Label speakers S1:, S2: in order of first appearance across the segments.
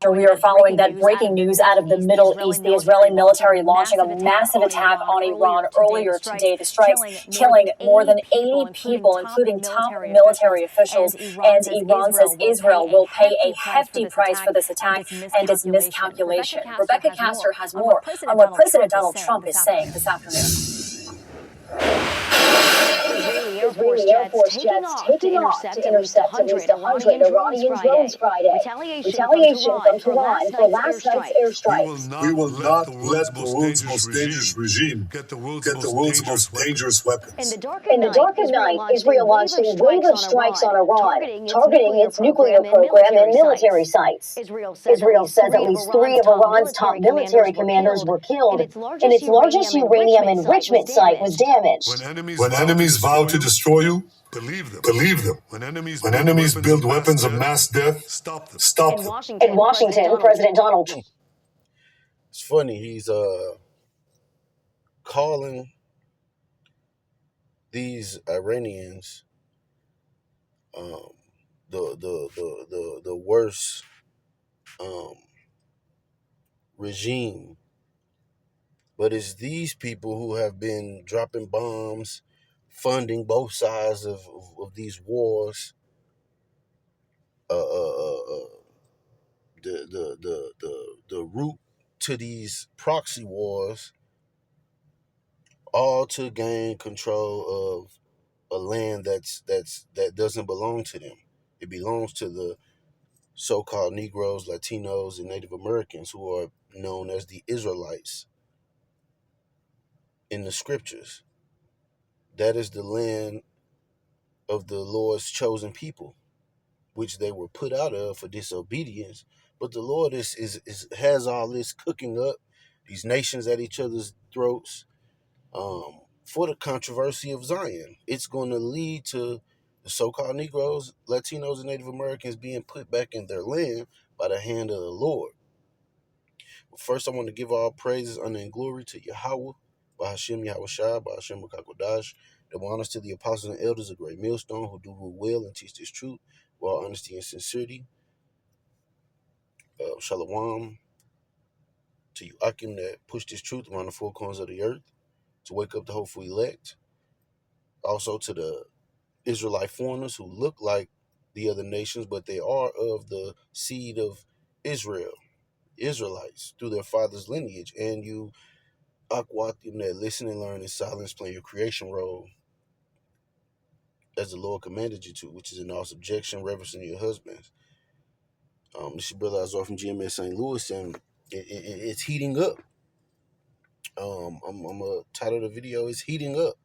S1: We are following that breaking news out of the Middle East. The Israeli military launching a massive attack on Iran earlier today. The strikes killing more than 80 people, including top military officials. And Iran says Israel will pay a hefty price for this attack and its miscalculation. Rebecca Castor has more on what President Donald Trump is saying this afternoon.
S2: Israeli Air Force jets taking off to intercept at least 100 Iranian drones Friday. Retaliation from Tehran for last night's airstrikes.
S3: We will not let the world's most dangerous regime get the world's most dangerous weapons.
S2: In the dark of night, Israel launched a wave of strikes on Iran, targeting its nuclear program and military sites. Israel says at least 3 of Iran's top military commanders were killed, and its largest uranium enrichment site was damaged.
S3: When enemies vow to destroy you, believe them. When enemies build weapons of mass death, stop them.
S2: In Washington, President Donald Trump.
S4: It's funny, he's calling these Iranians the worst regime, but it's these people who have been dropping bombs, funding both sides of these wars. The route to these proxy wars, all to gain control of a land that doesn't belong to them. It belongs to the so-called Negroes, Latinos, and Native Americans, who are known as the Israelites in the scriptures. That is the land of the Lord's chosen people, which they were put out of for disobedience. But the Lord has all this cooking up, these nations at each other's throats, for the controversy of Zion. It's going to lead to the so-called Negroes, Latinos, and Native Americans being put back in their land by the hand of the Lord. But first, I want to give all praises, honor, and glory to Yahawah, Bahashem Yahawashi, Bahashem Makakodash. Double honors to the apostles and elders of Great Millstone who do rule well and teach this truth with all honesty and sincerity. Shalom to you, Akim, that push this truth around the four corners of the earth to wake up the hopeful elect. Also to the Israelite foreigners who look like the other nations, but they are of the seed of Israel, Israelites, through their father's lineage. And you, Akwatim, that listen and learn in silence, play your creation role as the Lord commanded you to, which is in all subjection, reverencing your husbands. This is your brother Azar from GMS St. Louis, and it's heating up. I'm gonna title the video, "It's Heating Up."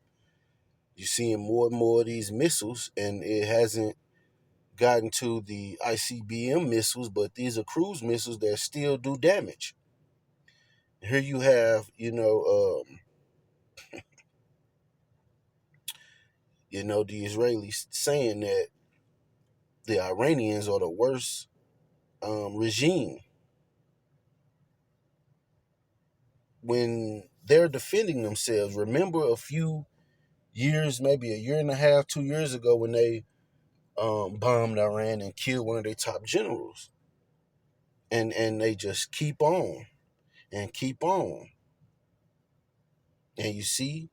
S4: You're seeing more and more of these missiles, and it hasn't gotten to the ICBM missiles, but these are cruise missiles that still do damage. Here you have, the Israelis saying that the Iranians are the worst regime when they're defending themselves. Remember a few years, maybe a year and a half, 2 years ago, when they bombed Iran and killed one of their top generals, and they just keep on and keep on. And you see,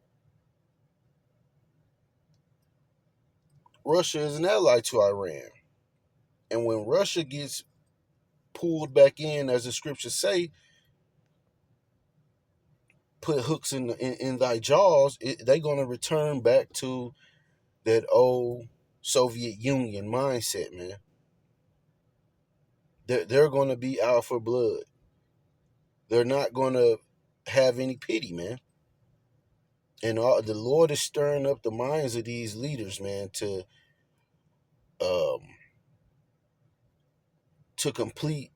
S4: Russia is an ally to Iran, and when Russia gets pulled back in, as the scriptures say, put hooks in thy jaws, they're going to return back to that old Soviet Union mindset, man. They're going to be out for blood. They're not going to have any pity, man. And the Lord is stirring up the minds of these leaders, man, to complete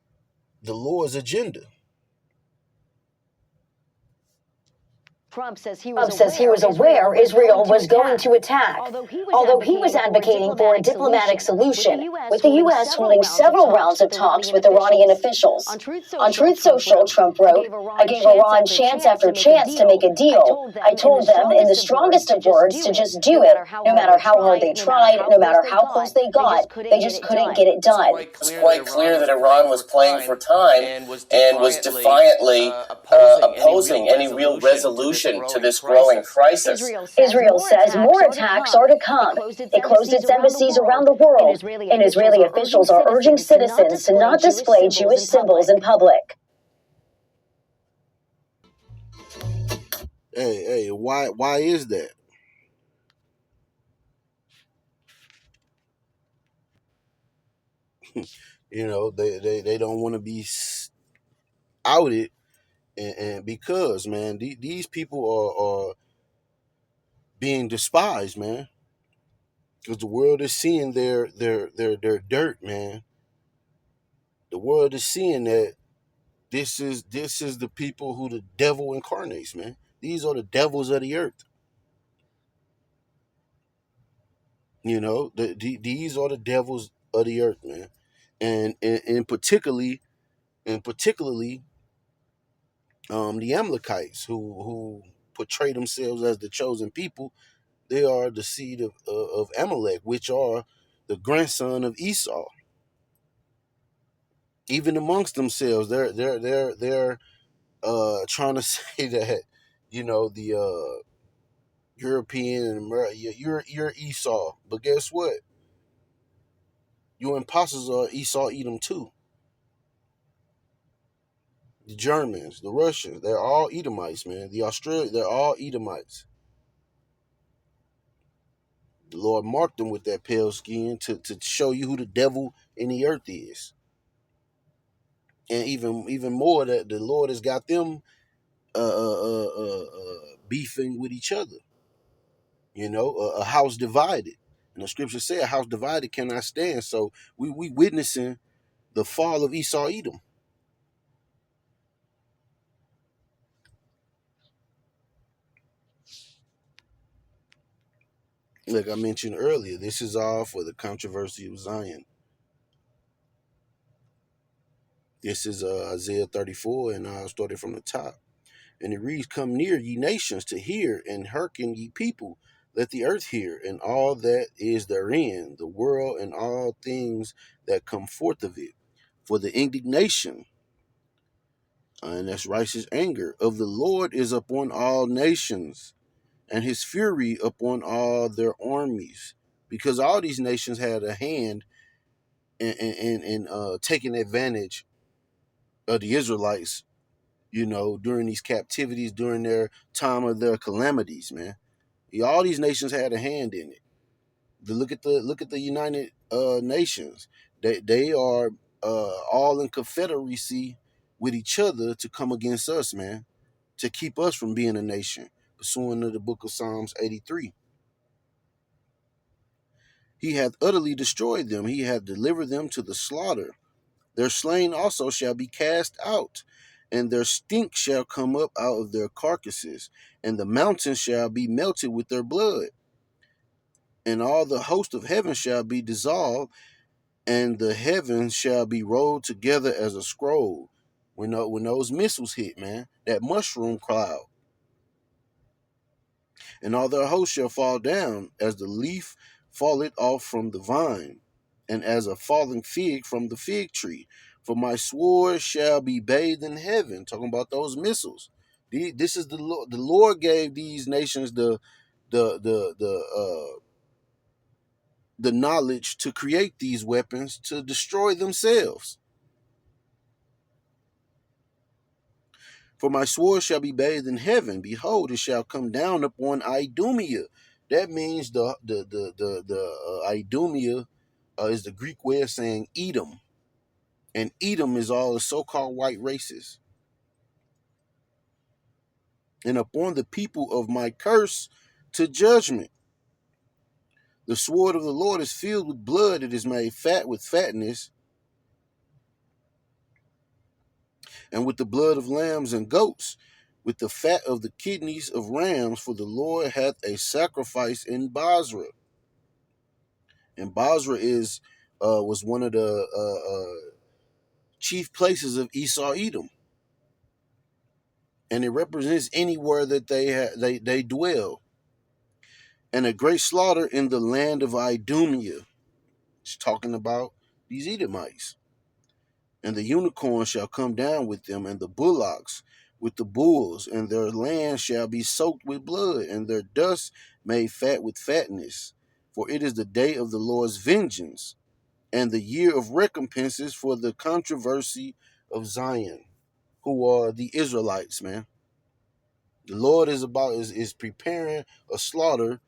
S4: the Lord's agenda.
S2: Trump says he was aware Israel was going to attack, although he was advocating for a diplomatic solution, with the U.S. holding several rounds of talks with Iranian officials. On Truth Social, Trump wrote, "I gave Iran chance after chance to make a deal. I told them in the strongest of words to just do it, no matter how hard they tried, no matter how close they got. They just couldn't get it done."
S5: It's quite clear that Iran was playing for time and was defiantly opposing any real resolution to this growing crisis.
S2: Israel says more attacks are to come. It closed its embassies around the world, and Israeli officials are urging citizens to not display Jewish symbols in public.
S4: Hey, why is that? You know, they don't want to be outed, and because, man, these people are being despised, man, because the world is seeing their dirt, man. The world is seeing that this is the people who the devil incarnates, man. These are the devils of the earth. You know, these are the devils of the earth, man, and particularly the Amalekites who portray themselves as the chosen people. They are the seed of Amalek, which are the grandson of Esau. Even amongst themselves, they're trying to say that, you know, the European and America, you're Esau, but guess what? Your imposters are Esau Edom too. The Germans, the Russians, they're all Edomites, man. The Australians, they're all Edomites. The Lord marked them with that pale skin to show you who the devil in the earth is. And even more, that the Lord has got them beefing with each other. You know, a house divided. And the scripture said a house divided cannot stand. So we witnessing the fall of Esau Edom. Like I mentioned earlier, this is all for the controversy of Zion. This is Isaiah 34, and I'll start it from the top. And it reads, "Come near, ye nations, to hear, and hearken, ye people. Let the earth hear, and all that is therein, the world, and all things that come forth of it. For the indignation," and that's righteous anger, "of the Lord is upon all nations, and his fury upon all their armies." Because all these nations had a hand in taking advantage of the Israelites, you know, during these captivities, during their time of their calamities, man. All these nations had a hand in it. Look at the United Nations. They are all in confederacy with each other to come against us, man, to keep us from being a nation, pursuant to the book of Psalms 83. He hath utterly destroyed them. He hath delivered them to the slaughter. Their slain also shall be cast out, and their stink shall come up out of their carcasses, and the mountains shall be melted with their blood. And all the host of heaven shall be dissolved, and the heavens shall be rolled together as a scroll. When those missiles hit, man, that mushroom cloud. And all their hosts shall fall down, as the leaf falleth off from the vine, and as a falling fig from the fig tree. For my sword shall be bathed in heaven. Talking about those missiles. This is the Lord. The Lord gave these nations the knowledge to create these weapons to destroy themselves. For my sword shall be bathed in heaven. Behold, it shall come down upon Idumea. That means the Idumea is the Greek way of saying Edom. And Edom is all the so-called white races. And upon the people of my curse to judgment. The sword of the Lord is filled with blood. It is made fat with fatness. And with the blood of lambs and goats. with the fat of the kidneys of rams, for the Lord hath a sacrifice in Basra. And Basra was one of the chief places of Esau Edom, and it represents anywhere that they dwell. And a great slaughter in the land of Idumea. It's talking about these Edomites. And the unicorn shall come down with them, and the bullocks with the bulls, and their land shall be soaked with blood, and their dust made fat with fatness. For it is the day of the Lord's vengeance, and the year of recompenses for the controversy of Zion, who are the Israelites, man. The Lord is preparing a slaughter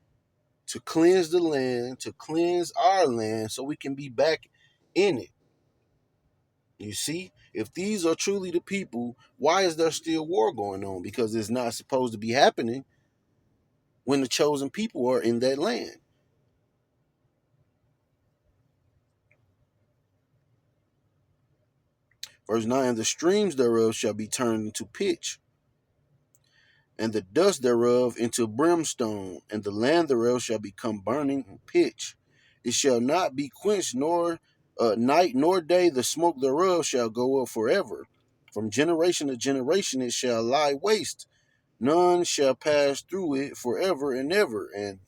S4: to cleanse the land, to cleanse our land, so we can be back in it. You see, if these are truly the people, why is there still war going on? Because it's not supposed to be happening when the chosen people are in that land. Verse 9, the streams thereof shall be turned into pitch, and the dust thereof into brimstone, and the land thereof shall become burning pitch. It shall not be quenched, nor night nor day, the smoke thereof shall go up forever. From generation to generation it shall lie waste. None shall pass through it forever and ever. And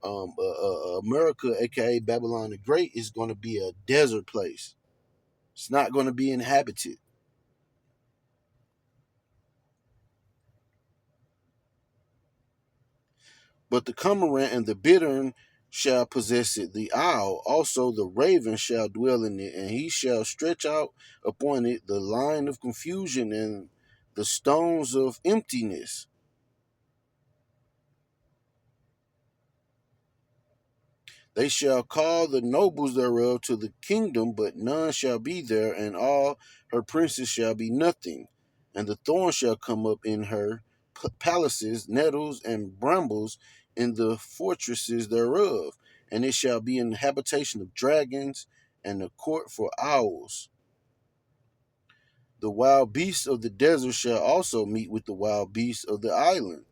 S4: America, aka Babylon the Great, is going to be a desert place. It's not going to be inhabited. But the cormorant and the bittern shall possess it. The owl, also the raven, shall dwell in it, and he shall stretch out upon it the line of confusion and the stones of emptiness. They shall call the nobles thereof to the kingdom, but none shall be there, and all her princes shall be nothing. And the thorn shall come up in her palaces, nettles and brambles in the fortresses thereof. And it shall be an habitation of dragons, and a court for owls. The wild beasts of the desert shall also meet with the wild beasts of the island.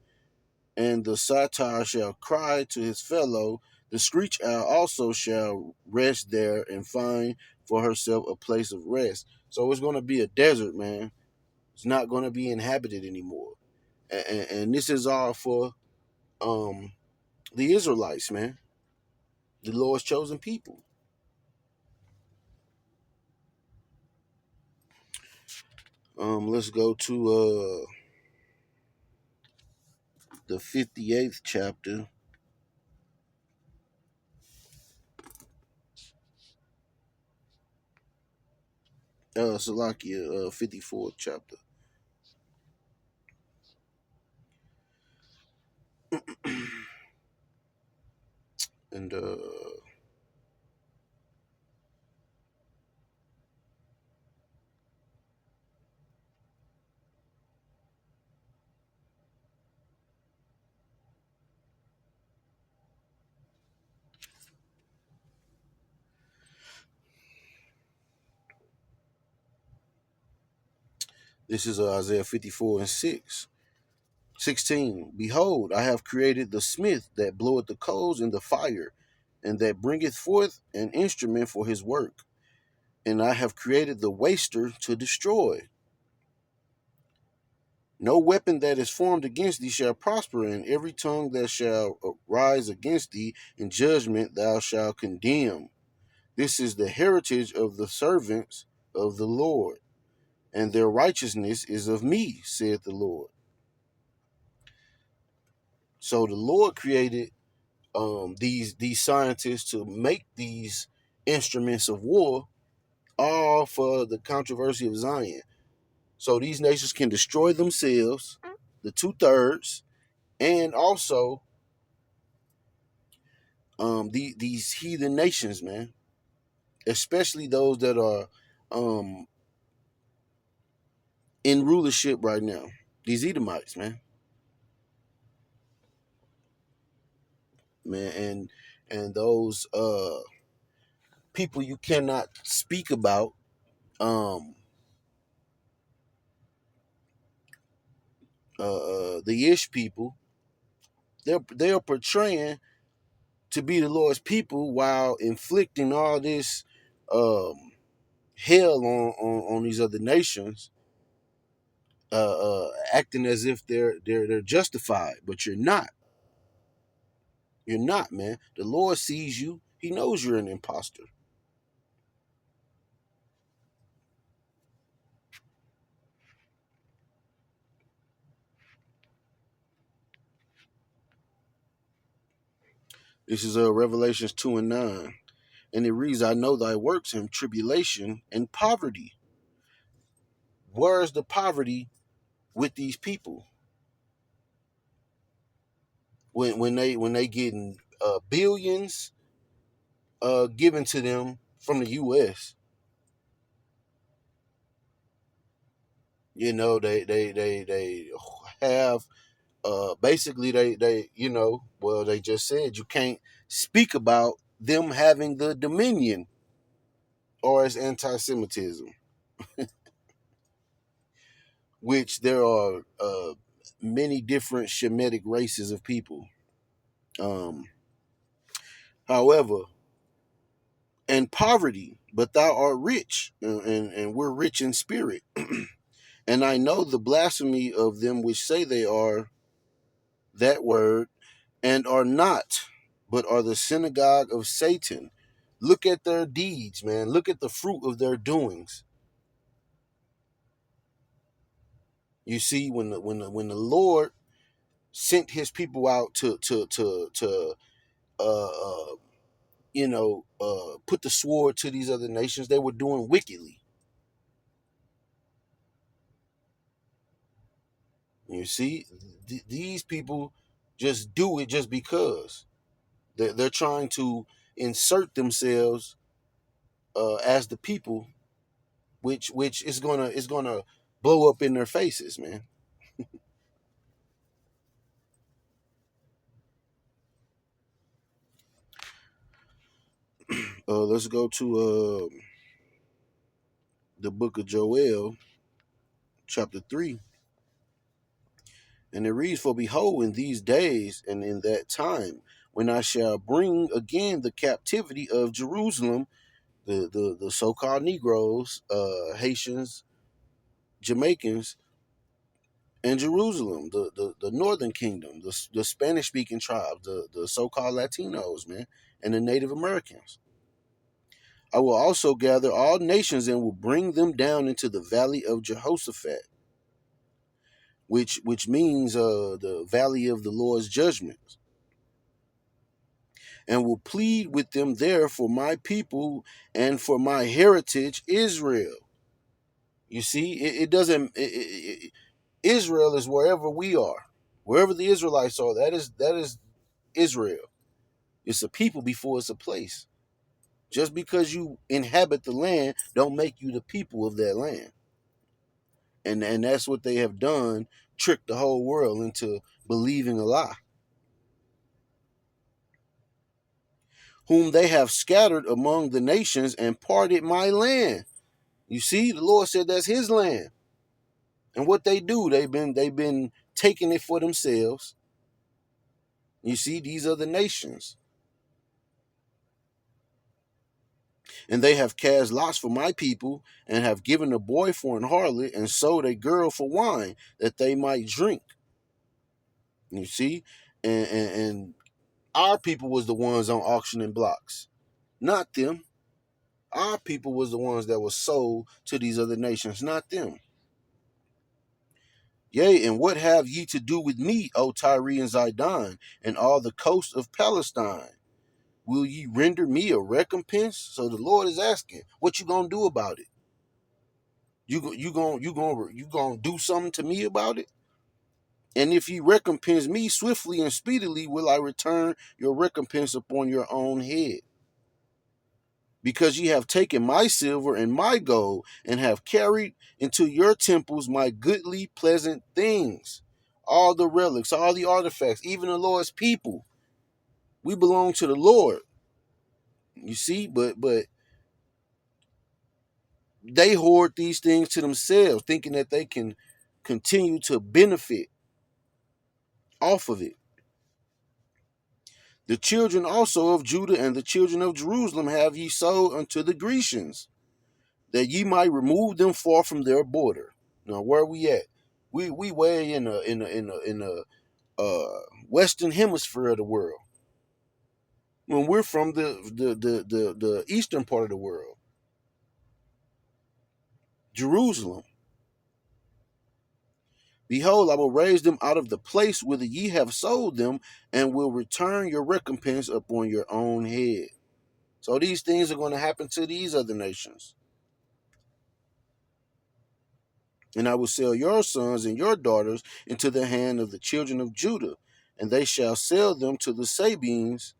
S4: And the satyr shall cry to his fellow. The screech owl also shall rest there and find for herself a place of rest. So it's going to be a desert, man. It's not going to be inhabited anymore. And this is all for the Israelites, man. The Lord's chosen people. Let's go to the 58th chapter. Salakia, 54th chapter. And this is Isaiah 54 and 6. 16. Behold, I have created the smith that bloweth the coals in the fire, and that bringeth forth an instrument for his work. And I have created the waster to destroy. No weapon that is formed against thee shall prosper, and every tongue that shall rise against thee in judgment thou shalt condemn. This is the heritage of the servants of the Lord, and their righteousness is of me, saith the Lord. So the Lord created these scientists to make these instruments of war, all for the controversy of Zion. So these nations can destroy themselves, the 2/3, and also these heathen nations, man, especially those that are in rulership right now. These Edomites, man, and those people you cannot speak about. the Ish people, they are portraying to be the Lord's people while inflicting all this hell on these other nations, acting as if they're justified, but you're not. You're not, man. The Lord sees you. He knows you're an imposter. This is Revelations 2 and 9. And it reads, I know thy works in tribulation and poverty. Where is the poverty with these people? When they getting billions given to them from the U.S. You know, they have basically they well, they just said you can't speak about them having the dominion, or as anti-Semitism, which there are many different Shemitic races of people. However, and poverty, but thou art rich, and we're rich in spirit. And I know the blasphemy of them which say they are that word, and are not, but are the synagogue of Satan. Look at their deeds, man. Look at the fruit of their doings. You see, when the Lord sent His people out to put the sword to these other nations, they were doing wickedly. You see, these people just do it just because they're trying to insert themselves as the people, which is gonna blow up in their faces, man. Let's go to the book of Joel, chapter 3. And it reads, for behold, in these days and in that time, when I shall bring again the captivity of Jerusalem, the so-called Negroes, Haitians, Jamaicans, and Jerusalem, the northern kingdom, the Spanish-speaking tribes, the so-called Latinos, man, and the Native Americans. I will also gather all nations and will bring them down into the valley of Jehoshaphat, which means the valley of the Lord's judgments, and will plead with them there for my people and for my heritage Israel. You see, it doesn't. Israel is wherever we are, wherever the Israelites are. That is Israel. It's a people before it's a place. Just because you inhabit the land, don't make you the people of that land. And that's what they have done, tricked the whole world into believing a lie. Whom they have scattered among the nations and parted my land. You see, the Lord said that's His land. And what they do, they've been taking it for themselves. You see, these are the nations. And they have cast lots for my people, and have given a boy for an harlot, and sold a girl for wine, that they might drink. You see, and our people was the ones on auctioning blocks, not them. Our people was the ones that were sold to these other nations, not them. Yea, and what have ye to do with me, O Tyre and Zidon, and all the coast of Palestine? Will ye render me a recompense? So the Lord is asking, what you gonna do about it? You gonna do something to me about it? And if ye recompense me swiftly and speedily, will I return your recompense upon your own head? Because ye have taken my silver and my gold, and have carried into your temples my goodly, pleasant things, all the relics, all the artifacts, even the Lord's people. We belong to the Lord. You see, but they hoard these things to themselves, thinking that they can continue to benefit off of it. The children also of Judah and the children of Jerusalem have ye sold unto the Grecians, that ye might remove them far from their border. Now, where we at? We way in the western hemisphere of the world. When we're from the eastern part of the world, Jerusalem. Behold, I will raise them out of the place whither ye have sold them, and will return your recompense upon your own head. So these things are going to happen to these other nations. And I will sell your sons and your daughters into the hand of the children of Judah, and they shall sell them to the Sabines,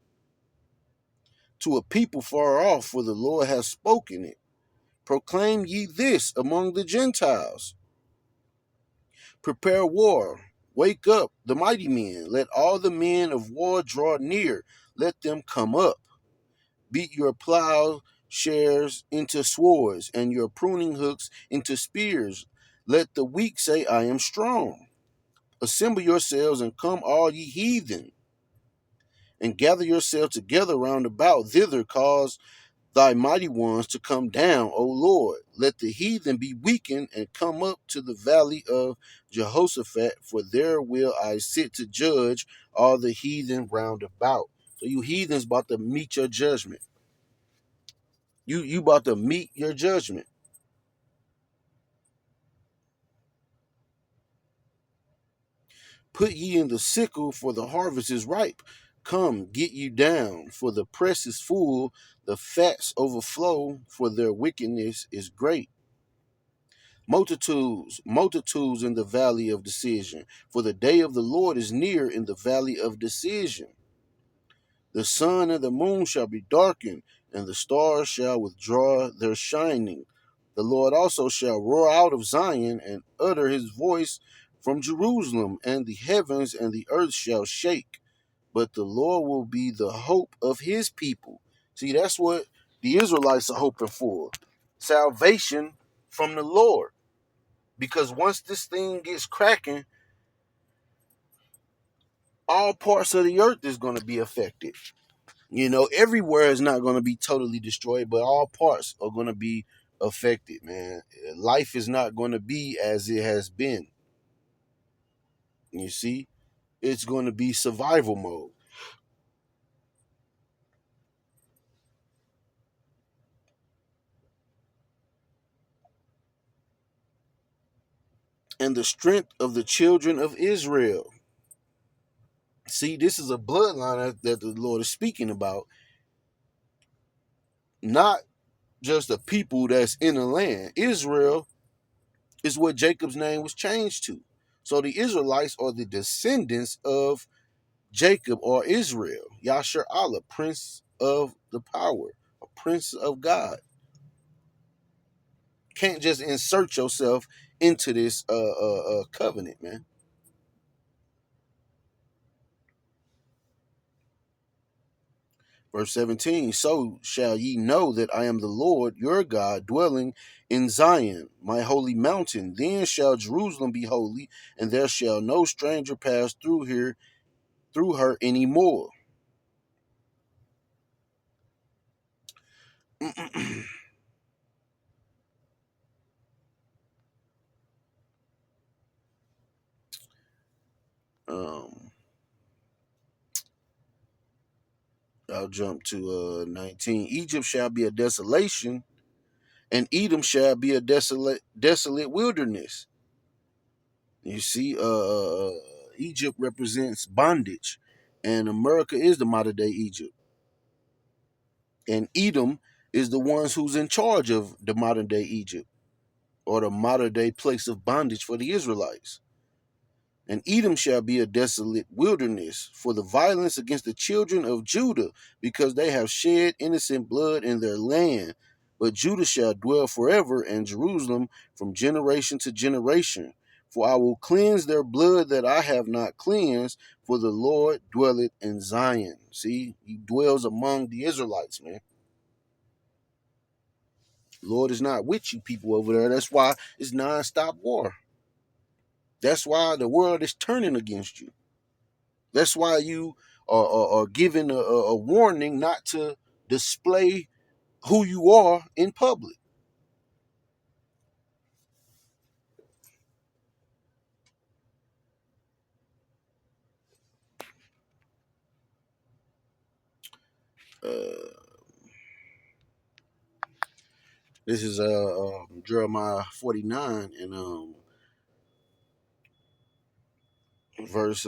S4: to a people far off, for the Lord has spoken it. Proclaim ye this among the Gentiles. Prepare war. Wake up the mighty men. Let all the men of war draw near. Let them come up. Beat your plowshares into swords, and your pruning hooks into spears. Let the weak say, I am strong. Assemble yourselves and come, all ye heathen, and gather yourselves together round about. Thither cause thy mighty ones to come down, O Lord. Let the heathen be weakened and come up to the valley of Jehoshaphat, for there will I sit to judge all the heathen round about. So you heathens about to meet your judgment. You about to meet your judgment. Put ye in the sickle, for the harvest is ripe. Come, get you down, for the press is full, the fats overflow, for their wickedness is great. Multitudes, multitudes in the valley of decision, for the day of the Lord is near in the valley of decision. The sun and the moon shall be darkened, and the stars shall withdraw their shining. The Lord also shall roar out of Zion and utter his voice from Jerusalem, and the heavens and the earth shall shake. But the Lord will be the hope of his people. See, that's what the Israelites are hoping for. Salvation from the Lord. Because once this thing gets cracking, all parts of the earth is going to be affected. Everywhere is not going to be totally destroyed, but all parts are going to be affected, man. Life is not going to be as it has been. You see, it's going to be survival mode. And the strength of the children of Israel. See, this is a bloodline that the Lord is speaking about. Not just a people that's in the land. Israel is what Jacob's name was changed to. So the Israelites are the descendants of Jacob or Israel. Yasher Allah, Prince of the Power, a Prince of God. Can't just insert yourself into this covenant, man. Verse 17, so shall ye know that I am the Lord your God, dwelling in Zion, my holy mountain. Then shall Jerusalem be holy, and there shall no stranger pass through her any more. I'll jump to 19. Egypt shall be a desolation, and Edom shall be a desolate wilderness. You see, Egypt represents bondage, and America is the modern day Egypt. And Edom is the ones who's in charge of the modern day Egypt, or the modern day place of bondage for the Israelites. And Edom shall be a desolate wilderness for the violence against the children of Judah, because they have shed innocent blood in their land. But Judah shall dwell forever, and Jerusalem from generation to generation. For I will cleanse their blood that I have not cleansed, for the Lord dwelleth in Zion. See, he dwells among the Israelites, man. Lord is not with you people over there. That's why it's nonstop war. That's why the world is turning against you. That's why you are given a warning not to display who you are in public. This is Jeremiah 49 and verse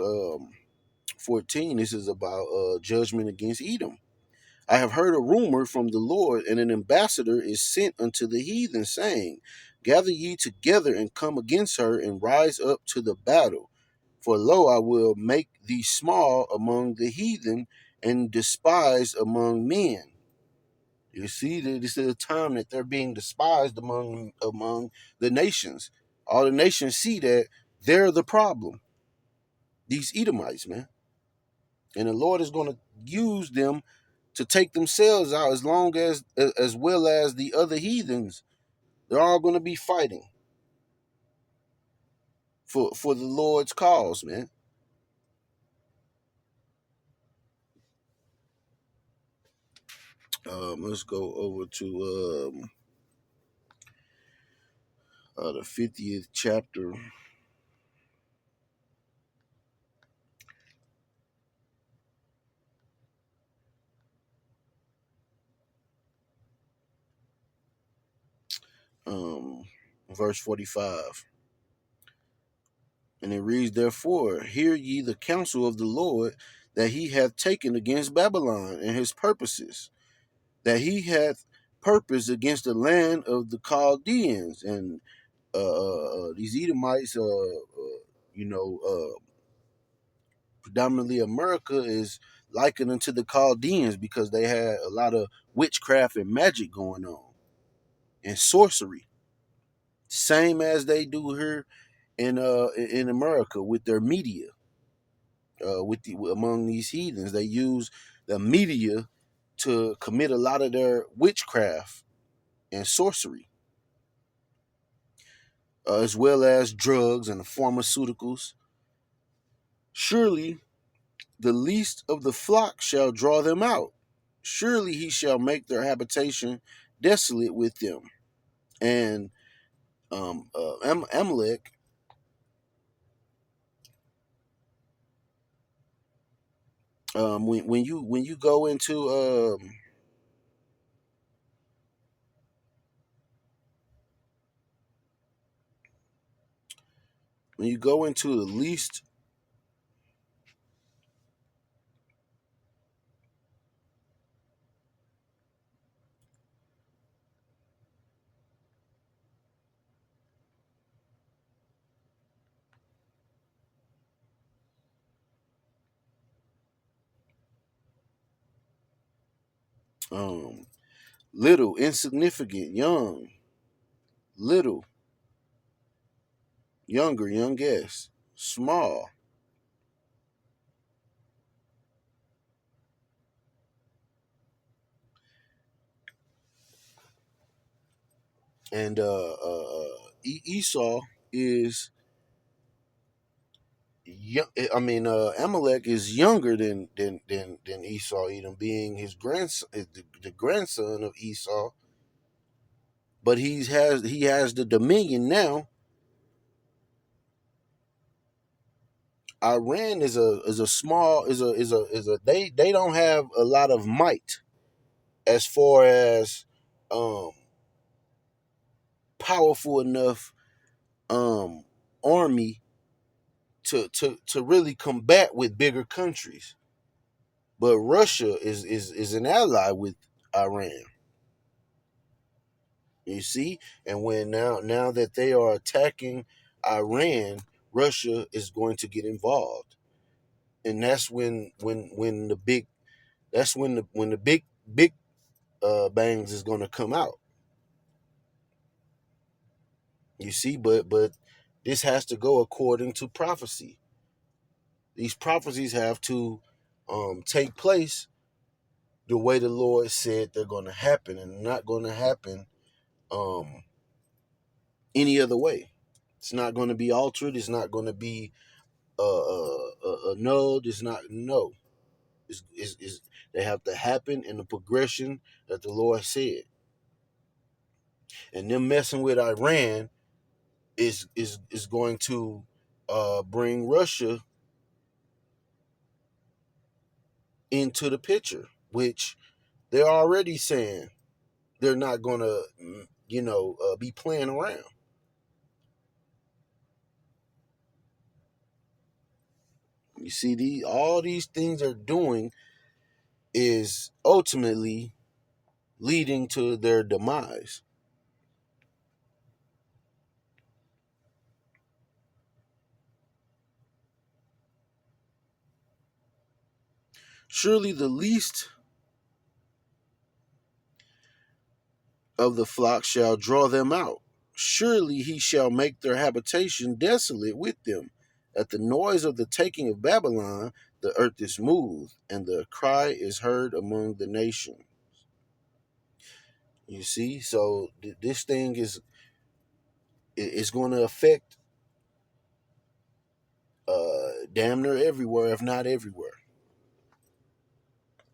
S4: 14. This is about judgment against Edom. I have heard a rumor from the Lord, and an ambassador is sent unto the heathen, saying, Gather ye together and come against her, and rise up to the battle. For lo, I will make thee small among the heathen, and despised among men. You see, this is a time that they're being despised among the nations. All the nations see that they're the problem. These Edomites, man. And the Lord is going to use them to take themselves out as well as the other heathens. They're all going to be fighting for the Lord's cause, man. Let's go over to the 50th chapter. Verse 45. And it reads, Therefore, hear ye the counsel of the Lord that he hath taken against Babylon and his purposes, that he hath purpose against the land of the Chaldeans. And these Edomites, predominantly America is likened unto the Chaldeans because they had a lot of witchcraft and magic going on and sorcery, same as they do here in America with their media. Among these heathens, they use the media to commit a lot of their witchcraft and sorcery, as well as drugs and pharmaceuticals. Surely the least of the flock shall draw them out. Surely he shall make their habitation desolate with them. And Amalek, when you go into when you go into the least little, insignificant, young, little, younger, youngest, small, and Esau is Amalek is younger than Esau, Edom being his grandson, the grandson of Esau, but he has the dominion now. Iran is a small is a they don't have a lot of might as far as powerful enough army to really combat with bigger countries. But Russia is an ally with Iran. You see, and when now that they are attacking Iran, Russia is going to get involved, and that's when the big big bangs is going to come out. You see, but this has to go according to prophecy. These prophecies have to take place the way the Lord said they're going to happen, and not going to happen any other way. It's not going to be altered. It's not going to be annulled. It's not, no. They have to happen in the progression that the Lord said. And them messing with Iran is going to bring Russia into the picture, which they're already saying they're not going to, be playing around. You see, all these things they're doing is ultimately leading to their demise. Surely the least of the flock shall draw them out. Surely he shall make their habitation desolate with them. At the noise of the taking of Babylon, the earth is moved, and the cry is heard among the nations. You see, so this thing is going to affect damn near everywhere, if not everywhere.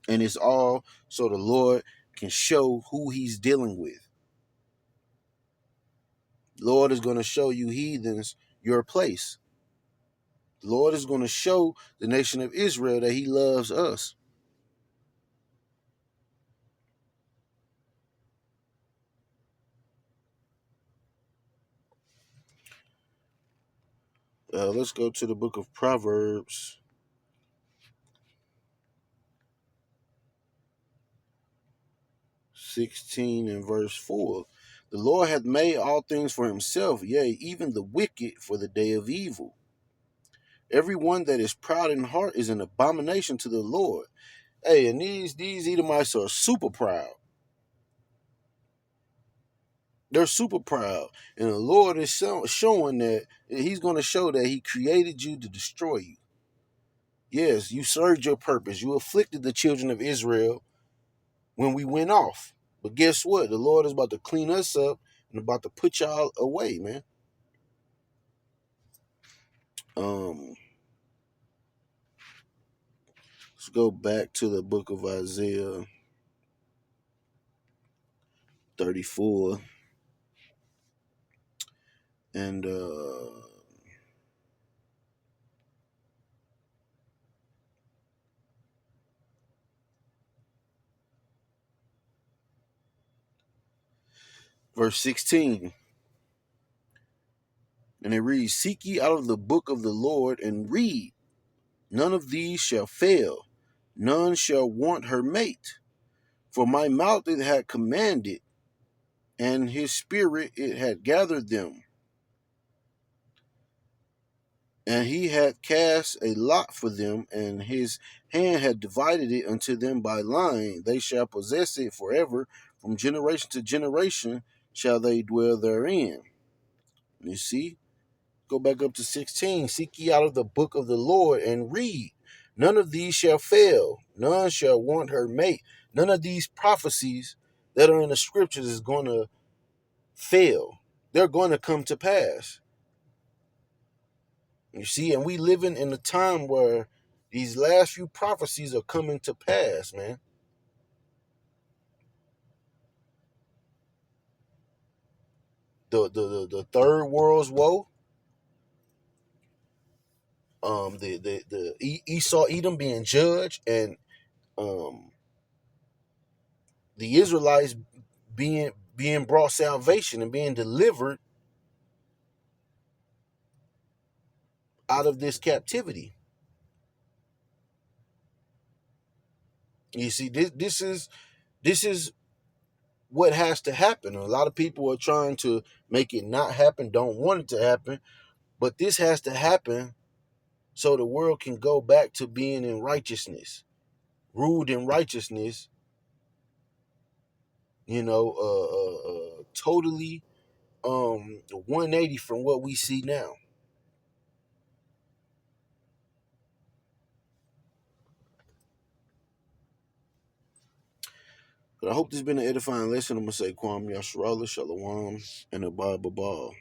S4: And it's all so the Lord can show who he's dealing with. The Lord is going to show you heathens your place. The Lord is going to show the nation of Israel that he loves us. Let's go to the book of Proverbs. 16 and verse 4. The Lord hath made all things for himself, yea, even the wicked for the day of evil. Every one that is proud in heart is an abomination to the Lord. Hey, and these Edomites are super proud. They're super proud. And the Lord is showing that he's going to show that he created you to destroy you. Yes, you served your purpose. You afflicted the children of Israel when we went off. But guess what? The Lord is about to clean us up and about to put y'all away, man. Let's go back to the book of Isaiah 34 and verse 16. And it reads, Seek ye out of the book of the Lord and read. None of these shall fail. None shall want her mate. For my mouth it had commanded, and his spirit it had gathered them. And he had cast a lot for them, and his hand had divided it unto them by line. They shall possess it forever. From generation to generation shall they dwell therein. You see? Go back up to 16. Seek ye out of the book of the Lord and read. None of these shall fail. None shall want her mate. None of these prophecies that are in the scriptures is going to fail. They're going to come to pass. You see, and we living in a time where these last few prophecies are coming to pass, man. The third world's woe. The Esau Edom being judged, and the Israelites being brought salvation and being delivered out of this captivity. You see, this is what has to happen. A lot of people are trying to make it not happen, don't want it to happen, but this has to happen so the world can go back to being in righteousness, ruled in righteousness, totally 180 from what we see now. But I hope this has been an edifying lesson. I'm going to say Kwam Yasharallah, Shalom, and Abba Babal.